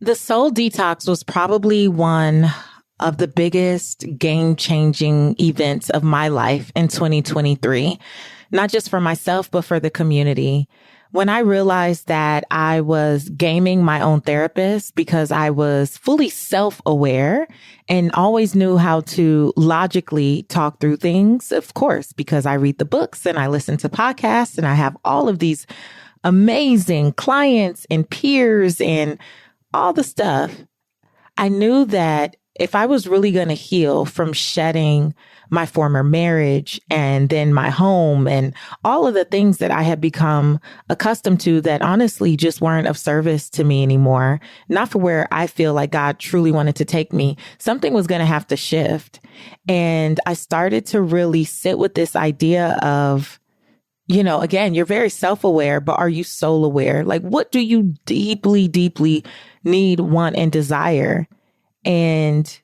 The Soul Detox was probably one of the biggest game changing events of my life in 2023, not just for myself, but for the community. When I realized that I was gaming my own therapist because I was fully self-aware and always knew how to logically talk through things, of course, because I read the books and I listen to podcasts and I have all of these amazing clients and peers and all the stuff. I knew that if I was really going to heal from shedding my former marriage and then my home and all of the things that I had become accustomed to that honestly just weren't of service to me anymore, not for where I feel like God truly wanted to take me, something was going to have to shift. And I started to really sit with this idea of, again, you're very self-aware, but are you soul aware? Like, what do you deeply, deeply need, want, and desire? And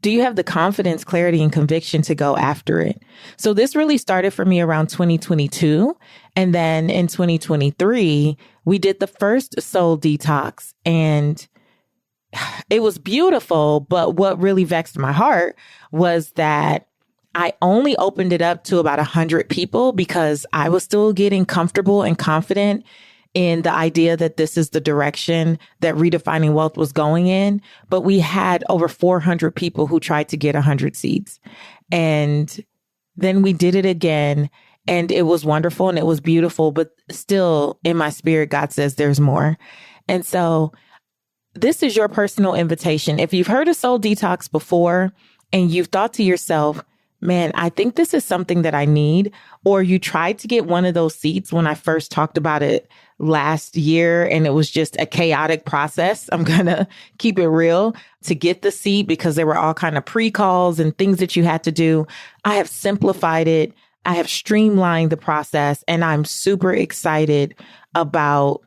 do you have the confidence, clarity, and conviction to go after it? So this really started for me around 2022. And then in 2023, we did the first Soul Detox and it was beautiful. But what really vexed my heart was that I only opened it up to about 100 people because I was still getting comfortable and confident in the idea that this is the direction that Redefining Wealth was going in. But we had over 400 people who tried to get 100 seats. And then we did it again and it was wonderful and it was beautiful, but still in my spirit, God says there's more. And so this is your personal invitation. If you've heard of Soul Detox before and you've thought to yourself, man, I think this is something that I need, or you tried to get one of those seats when I first talked about it last year and it was just a chaotic process. I'm going to keep it real to get the seat because there were all kind of pre-calls and things that you had to do. I have simplified it. I have streamlined the process and I'm super excited about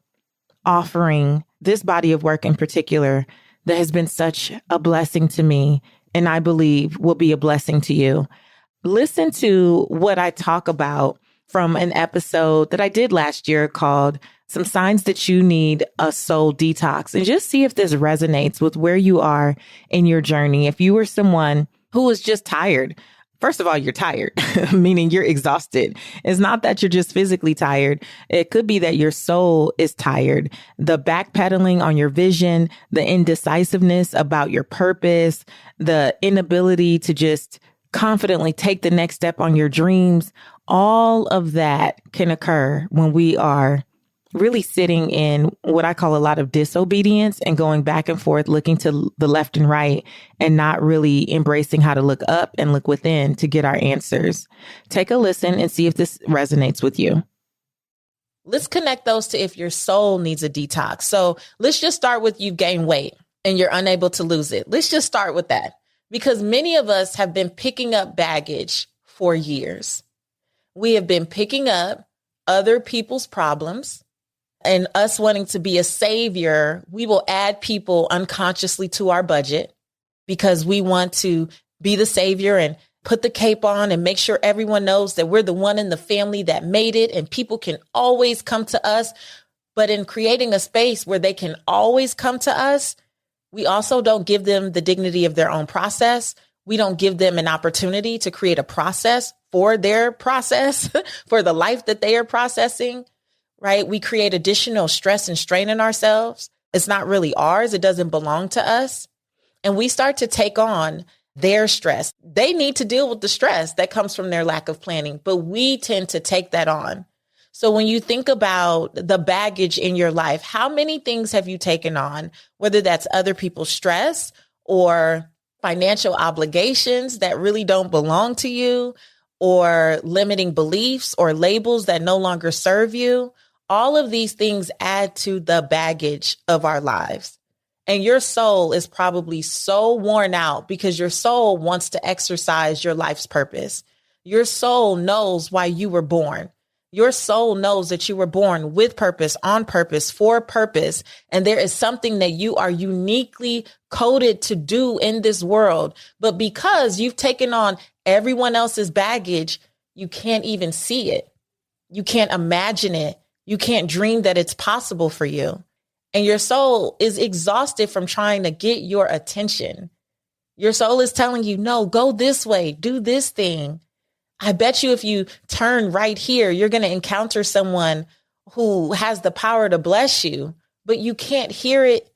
offering this body of work in particular that has been such a blessing to me and I believe will be a blessing to you. Listen to what I talk about from an episode that I did last year called Some Signs That You Need a Soul Detox, and just see if this resonates with where you are in your journey. If you were someone who was just tired, first of all, you're tired, meaning you're exhausted. It's not that you're just physically tired. It could be that your soul is tired. The backpedaling on your vision, the indecisiveness about your purpose, the inability to just confidently take the next step on your dreams. All of that can occur when we are really sitting in what I call a lot of disobedience and going back and forth, looking to the left and right and not really embracing how to look up and look within to get our answers. Take a listen and see if this resonates with you. Let's connect those to if your soul needs a detox. So let's just start with you gain weight and you're unable to lose it. Let's just start with that because many of us have been picking up baggage for years. We have been picking up other people's problems. And us wanting to be a savior, we will add people unconsciously to our budget because we want to be the savior and put the cape on and make sure everyone knows that we're the one in the family that made it and people can always come to us. But in creating a space where they can always come to us, we also don't give them the dignity of their own process. We don't give them an opportunity to create a process for their process, for the life that they are processing. Right? We create additional stress and strain in ourselves. It's not really ours. It doesn't belong to us. And we start to take on their stress. They need to deal with the stress that comes from their lack of planning, but we tend to take that on. So when you think about the baggage in your life, how many things have you taken on, whether that's other people's stress or financial obligations that really don't belong to you, or limiting beliefs or labels that no longer serve you? All of these things add to the baggage of our lives. And your soul is probably so worn out because your soul wants to exercise your life's purpose. Your soul knows why you were born. Your soul knows that you were born with purpose, on purpose, for purpose. And there is something that you are uniquely coded to do in this world. But because you've taken on everyone else's baggage, you can't even see it. You can't imagine it. You can't dream that it's possible for you. And your soul is exhausted from trying to get your attention. Your soul is telling you, no, go this way, do this thing. I bet you if you turn right here, you're going to encounter someone who has the power to bless you, but you can't hear it.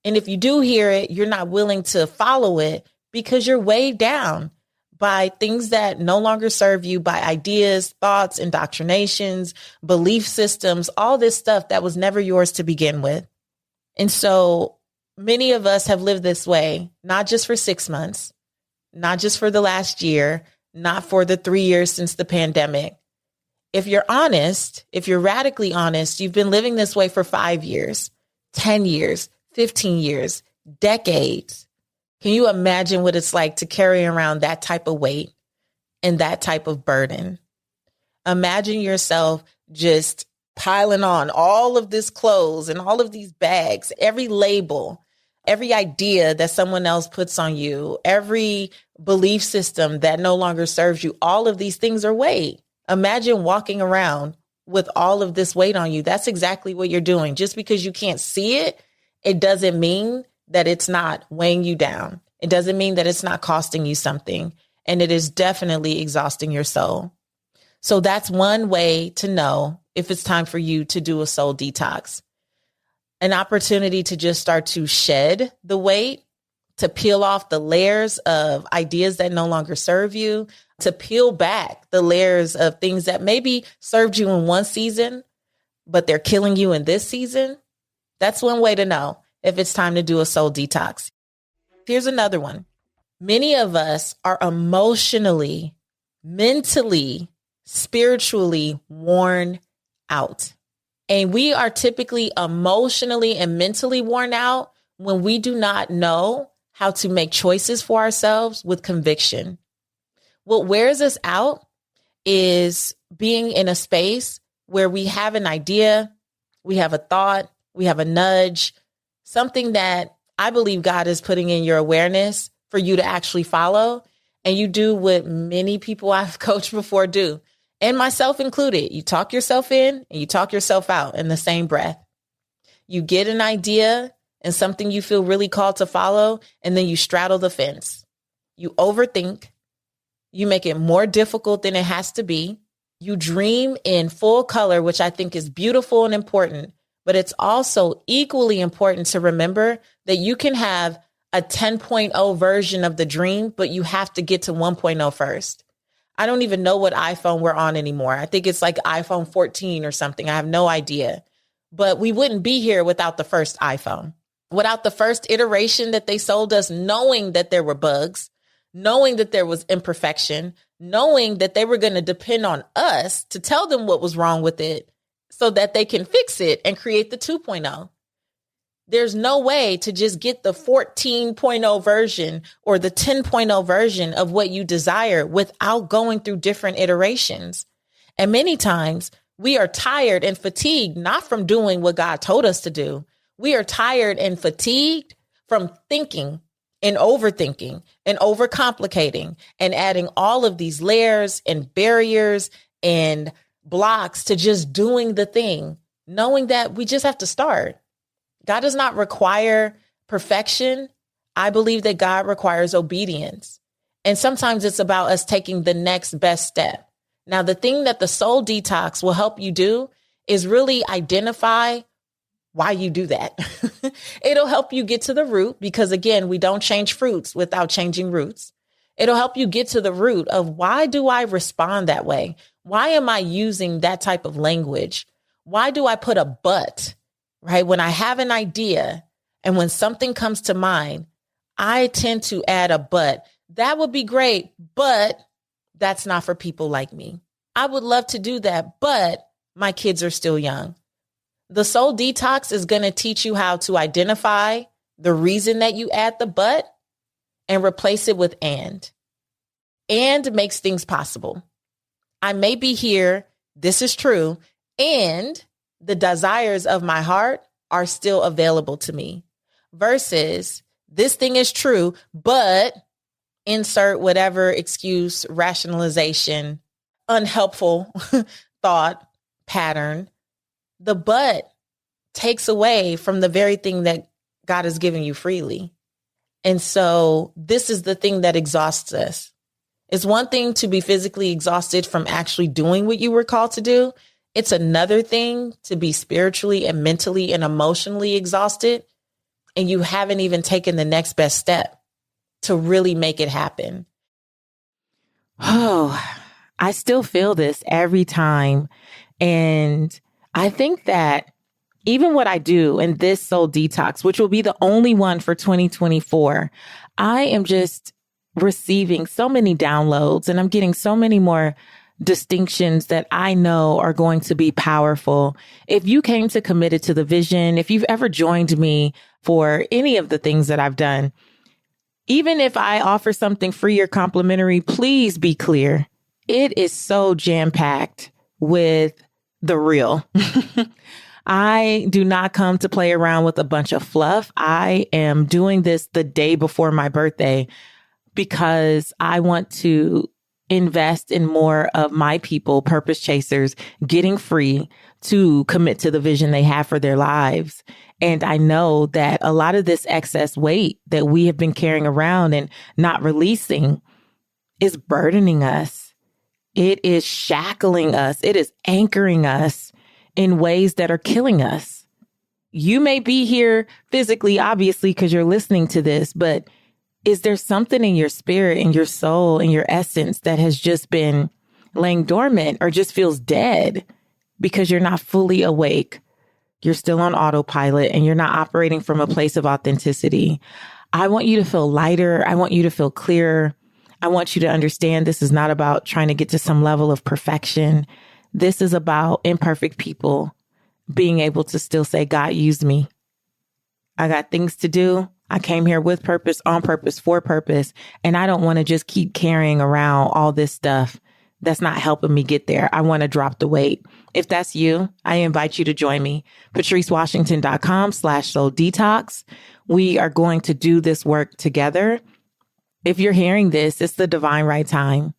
And if you do hear it, you're not willing to follow it because you're weighed down by things that no longer serve you, by ideas, thoughts, indoctrinations, belief systems, all this stuff that was never yours to begin with. And so many of us have lived this way, not just for 6 months, not just for the last year, not for the 3 years since the pandemic. If you're honest, if you're radically honest, you've been living this way for 5 years, 10 years, 15 years, decades. Can you imagine what it's like to carry around that type of weight and that type of burden? Imagine yourself just piling on all of this clothes and all of these bags, every label, every idea that someone else puts on you, every belief system that no longer serves you. All of these things are weight. Imagine walking around with all of this weight on you. That's exactly what you're doing. Just because you can't see it, it doesn't mean that it's not weighing you down. It doesn't mean that it's not costing you something. And it is definitely exhausting your soul. So that's one way to know if it's time for you to do a soul detox. An opportunity to just start to shed the weight, to peel off the layers of ideas that no longer serve you, to peel back the layers of things that maybe served you in one season, but they're killing you in this season. That's one way to know if it's time to do a soul detox. Here's another one. Many of us are emotionally, mentally, spiritually worn out. And we are typically emotionally and mentally worn out when we do not know how to make choices for ourselves with conviction. What wears us out is being in a space where we have an idea, we have a thought, we have a nudge, something that I believe God is putting in your awareness for you to actually follow. And you do what many people I've coached before do, and myself included. You talk yourself in and you talk yourself out in the same breath. You get an idea and something you feel really called to follow, and then you straddle the fence. You overthink. You make it more difficult than it has to be. You dream in full color, which I think is beautiful and important. But it's also equally important to remember that you can have a 10.0 version of the dream, but you have to get to 1.0 first. I don't even know what iPhone we're on anymore. I think it's like iPhone 14 or something. I have no idea. But we wouldn't be here without the first iPhone, without the first iteration that they sold us, knowing that there were bugs, knowing that there was imperfection, knowing that they were going to depend on us to tell them what was wrong with it so that they can fix it and create the 2.0. There's no way to just get the 14.0 version or the 10.0 version of what you desire without going through different iterations. And many times we are tired and fatigued, not from doing what God told us to do. We are tired and fatigued from thinking and overthinking and overcomplicating and adding all of these layers and barriers and blocks to just doing the thing, knowing that we just have to start. God does not require perfection. I believe that God requires obedience. And sometimes it's about us taking the next best step. Now, the thing that the soul detox will help you do is really identify why you do that. It'll help you get to the root because, again, we don't change fruits without changing roots. It'll help you get to the root of why do I respond that way? Why am I using that type of language? Why do I put a but, right? When I have an idea and when something comes to mind, I tend to add a but. That would be great, but that's not for people like me. I would love to do that, but my kids are still young. The soul detox is going to teach you how to identify the reason that you add the but and replace it with and. And makes things possible. I may be here, this is true, and the desires of my heart are still available to me. Versus, this thing is true, but insert whatever excuse, rationalization, unhelpful thought pattern. The but takes away from the very thing that God has given you freely. And so this is the thing that exhausts us. It's one thing to be physically exhausted from actually doing what you were called to do. It's another thing to be spiritually and mentally and emotionally exhausted, and you haven't even taken the next best step to really make it happen. Oh, I still feel this every time. And I think that even what I do in this Soul Detox, which will be the only one for 2024, I am just receiving so many downloads and I'm getting so many more distinctions that I know are going to be powerful. If you came to Committed to the Vision, if you've ever joined me for any of the things that I've done, even if I offer something free or complimentary, please be clear. It is so jam-packed with the real. I do not come to play around with a bunch of fluff. I am doing this the day before my birthday because I want to invest in more of my people, purpose chasers, getting free to commit to the vision they have for their lives. And I know that a lot of this excess weight that we have been carrying around and not releasing is burdening us. It is shackling us. It is anchoring us in ways that are killing us. You may be here physically, obviously, because you're listening to this, but is there something in your spirit, in your soul, in your essence that has just been laying dormant or just feels dead because you're not fully awake? You're still on autopilot and you're not operating from a place of authenticity. I want you to feel lighter. I want you to feel clearer. I want you to understand this is not about trying to get to some level of perfection. This is about imperfect people being able to still say, God used me. I got things to do. I came here with purpose, on purpose, for purpose. And I don't want to just keep carrying around all this stuff that's not helping me get there. I want to drop the weight. If that's you, I invite you to join me. patricewashington.com/soul detox. We are going to do this work together. If you're hearing this, it's the divine right time.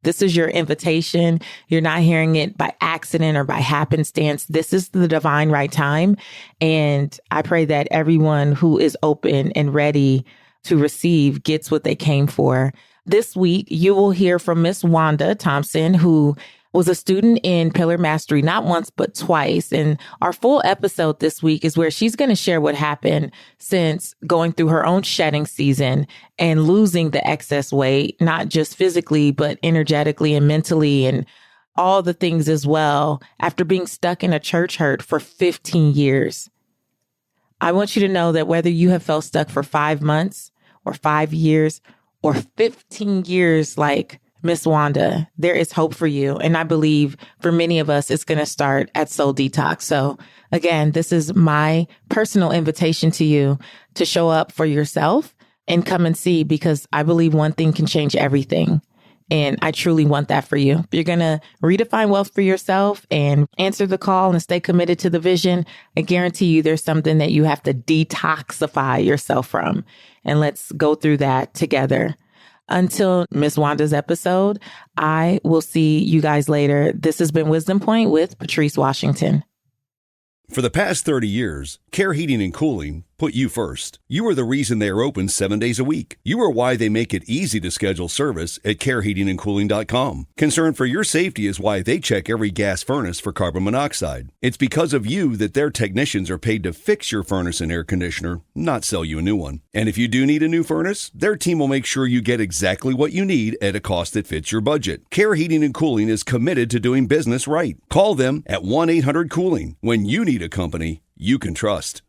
This is your invitation. You're not hearing it by accident or by happenstance. This is the divine right time. And I pray that everyone who is open and ready to receive gets what they came for. This week, you will hear from Miss Wanda Thompson, who was a student in Pillar Mastery, not once, but twice. And our full episode this week is where she's going to share what happened since going through her own shedding season and losing the excess weight, not just physically, but energetically and mentally and all the things as well, after being stuck in a church hurt for 15 years. I want you to know that whether you have felt stuck for 5 months or 5 years or 15 years, like Miss Wanda, there is hope for you. And I believe for many of us, it's going to start at Soul Detox. So again, this is my personal invitation to you to show up for yourself and come and see, because I believe one thing can change everything. And I truly want that for you. If you're going to redefine wealth for yourself and answer the call and stay committed to the vision, I guarantee you there's something that you have to detoxify yourself from. And let's go through that together. Until Miss Wanda's episode, I will see you guys later. This has been Wisdom Point with Patrice Washington. For the past 30 years, Care Heating and Cooling put you first. You are the reason they are open 7 days a week. You are why they make it easy to schedule service at careheatingandcooling.com. Concern for your safety is why they check every gas furnace for carbon monoxide. It's because of you that their technicians are paid to fix your furnace and air conditioner, not sell you a new one. And if you do need a new furnace, their team will make sure you get exactly what you need at a cost that fits your budget. Care Heating and Cooling is committed to doing business right. Call them at 1-800-COOLING when you need a company you can trust.